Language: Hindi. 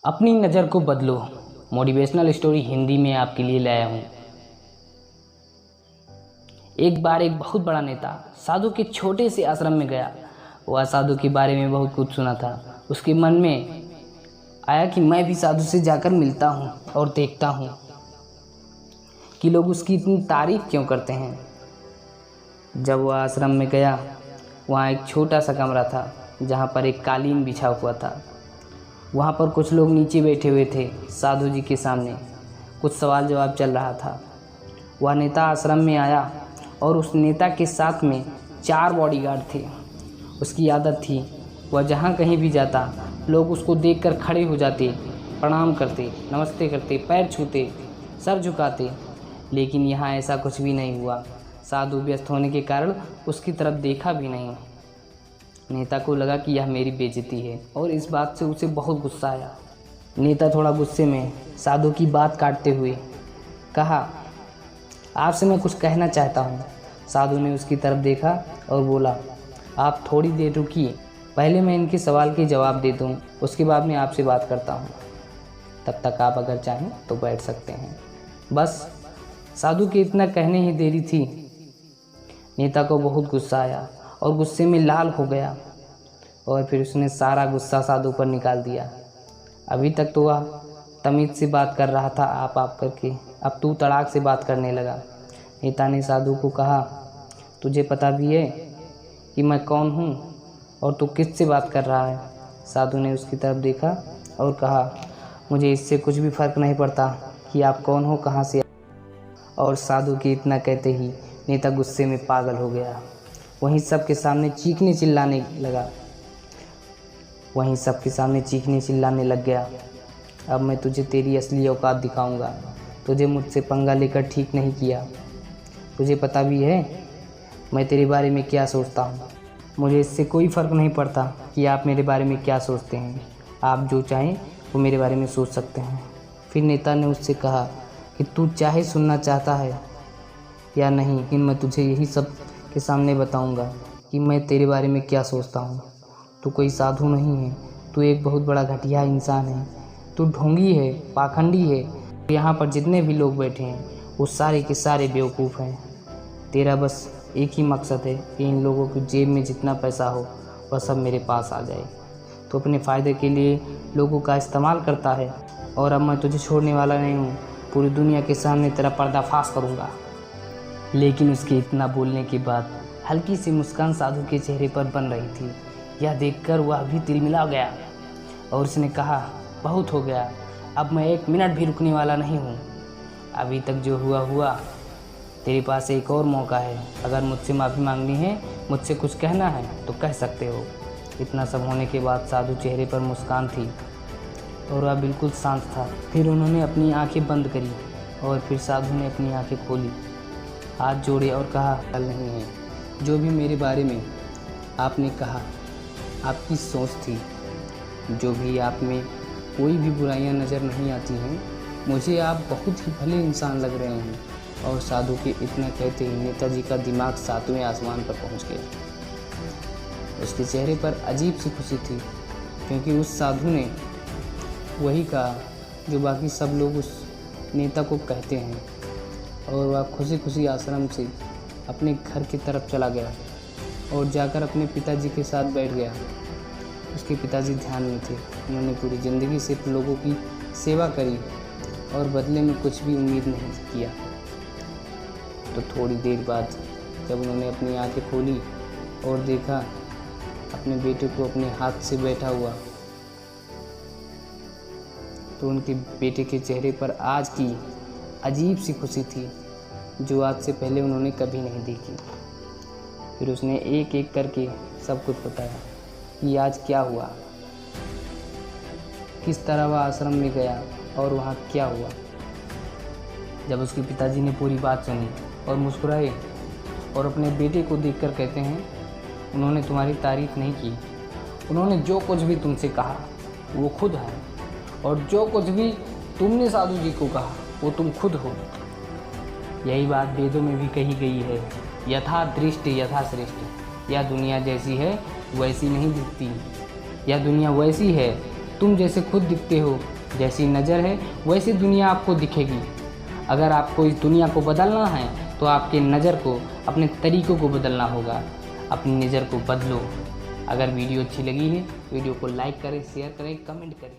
अपनी नज़र को बदलो, मोटिवेशनल स्टोरी हिंदी में आपके लिए लाया हूँ। एक बार एक बहुत बड़ा नेता साधु के छोटे से आश्रम में गया। वह साधु के बारे में बहुत कुछ सुना था। उसके मन में आया कि मैं भी साधु से जाकर मिलता हूँ और देखता हूँ कि लोग उसकी इतनी तारीफ क्यों करते हैं। जब वह आश्रम में गया, वहाँ एक छोटा सा कमरा था जहाँ पर एक कालीन बिछा हुआ था। वहाँ पर कुछ लोग नीचे बैठे हुए थे। साधु जी के सामने कुछ सवाल जवाब चल रहा था। वह नेता आश्रम में आया और उस नेता के साथ में 4 बॉडीगार्ड थे। उसकी आदत थी, वह जहाँ कहीं भी जाता लोग उसको देखकर खड़े हो जाते, प्रणाम करते, नमस्ते करते, पैर छूते, सर झुकाते। लेकिन यहाँ ऐसा कुछ भी नहीं हुआ। साधु व्यस्त होने के कारण उसकी तरफ देखा भी नहीं। नेता को लगा कि यह मेरी बेइज्जती है और इस बात से उसे बहुत गुस्सा आया। नेता थोड़ा गुस्से में साधु की बात काटते हुए कहा, आपसे मैं कुछ कहना चाहता हूँ। साधु ने उसकी तरफ देखा और बोला, आप थोड़ी देर रुकिए, पहले मैं इनके सवाल के जवाब दे दूँ, उसके बाद मैं आपसे बात करता हूँ। तब तक आप अगर चाहें तो बैठ सकते हैं। बस साधु के इतना कहने ही देरी थी। नेता को बहुत गुस्सा आया और गुस्से में लाल हो गया और फिर उसने सारा गुस्सा साधु पर निकाल दिया। अभी तक तो वह तमीज़ से बात कर रहा था, आप करके, अब तू तड़ाक से बात करने लगा। नेता ने साधु को कहा, तुझे पता भी है कि मैं कौन हूँ और तू किससे बात कर रहा है? साधु ने उसकी तरफ देखा और कहा, मुझे इससे कुछ भी फ़र्क नहीं पड़ता कि आप कौन हो, कहाँ से। और साधु के इतना कहते ही नेता गुस्से में पागल हो गया। वहीं सबके सामने चीखने चिल्लाने लग गया। अब मैं तुझे तेरी असली औकात दिखाऊंगा। तुझे मुझसे पंगा लेकर ठीक नहीं किया। तुझे पता भी है मैं तेरे बारे में क्या सोचता हूँ। मुझे इससे कोई फ़र्क नहीं पड़ता कि आप मेरे बारे में क्या सोचते हैं। आप जो चाहें वो मेरे बारे में सोच सकते हैं। फिर नेता ने उससे कहा कि तू चाहे सुनना चाहता है या नहीं, लेकिन मैं तुझे यही सब के सामने बताऊंगा कि मैं तेरे बारे में क्या सोचता हूँ। तू कोई साधु नहीं है, तू एक बहुत बड़ा घटिया इंसान है। तू ढोंगी है, पाखंडी है। यहाँ पर जितने भी लोग बैठे हैं वो सारे के सारे बेवकूफ़ हैं। तेरा बस एक ही मकसद है कि इन लोगों की जेब में जितना पैसा हो वह सब मेरे पास आ जाए। तो अपने फ़ायदे के लिए लोगों का इस्तेमाल करता है और अब मैं तुझे छोड़ने वाला नहीं हूँ। पूरी दुनिया के सामने तेरा पर्दाफाश करूँगा। लेकिन उसके इतना बोलने के बाद हल्की सी मुस्कान साधु के चेहरे पर बन रही थी। यह देखकर वह भी तिलमिला गया और उसने कहा, बहुत हो गया, अब मैं 1 मिनट भी रुकने वाला नहीं हूँ। अभी तक जो हुआ, तेरे पास एक और मौका है। अगर मुझसे माफ़ी मांगनी है, मुझसे कुछ कहना है तो कह सकते हो। इतना सब होने के बाद साधु चेहरे पर मुस्कान थी और वह बिल्कुल शांत था। फिर उन्होंने अपनी आंखें बंद करी और फिर साधु ने अपनी आंखें खोली, हाथ जोड़े और कहा, हल नहीं है। जो भी मेरे बारे में आपने कहा आपकी सोच थी। जो भी आप में कोई भी बुराइयां नज़र नहीं आती हैं। मुझे आप बहुत ही भले इंसान लग रहे हैं। और साधु के इतना कहते ही नेताजी का दिमाग 7वें आसमान पर पहुंच गया। उसके चेहरे पर अजीब सी खुशी थी, क्योंकि उस साधु ने वही कहा जो बाकी सब लोग उस नेता को कहते हैं। और वह खुशी खुशी आश्रम से अपने घर की तरफ चला गया और जाकर अपने पिताजी के साथ बैठ गया। उसके पिताजी ध्यान में थे। उन्होंने पूरी ज़िंदगी सिर्फ लोगों की सेवा करी और बदले में कुछ भी उम्मीद नहीं किया। तो थोड़ी देर बाद जब उन्होंने अपनी आंखें खोली और देखा अपने बेटे को अपने हाथ से बैठा हुआ, तो उनके बेटे के चेहरे पर आज की अजीब सी खुशी थी जो आज से पहले उन्होंने कभी नहीं देखी। फिर उसने एक एक करके सब कुछ बताया कि आज क्या हुआ, किस तरह वह आश्रम में गया और वहाँ क्या हुआ। जब उसके पिताजी ने पूरी बात सुनी और मुस्कुराए और अपने बेटे को देखकर कहते हैं, उन्होंने तुम्हारी तारीफ़ नहीं की। उन्होंने जो कुछ भी तुमसे कहा वो खुद है, और जो कुछ भी तुमने साधु जी को कहा वो तुम खुद हो। यही बात वेदों में भी कही गई है, यथा दृष्टि यथा सृष्टि। यह दुनिया जैसी है वैसी नहीं दिखती। यह दुनिया वैसी है तुम जैसे खुद दिखते हो, जैसी नज़र है वैसी दुनिया आपको दिखेगी। अगर आपको इस दुनिया को बदलना है तो आपके नज़र को, अपने तरीक़ों को बदलना होगा। अपनी नज़र को बदलो। अगर वीडियो अच्छी लगी है, वीडियो को लाइक करें, शेयर करें, कमेंट करें।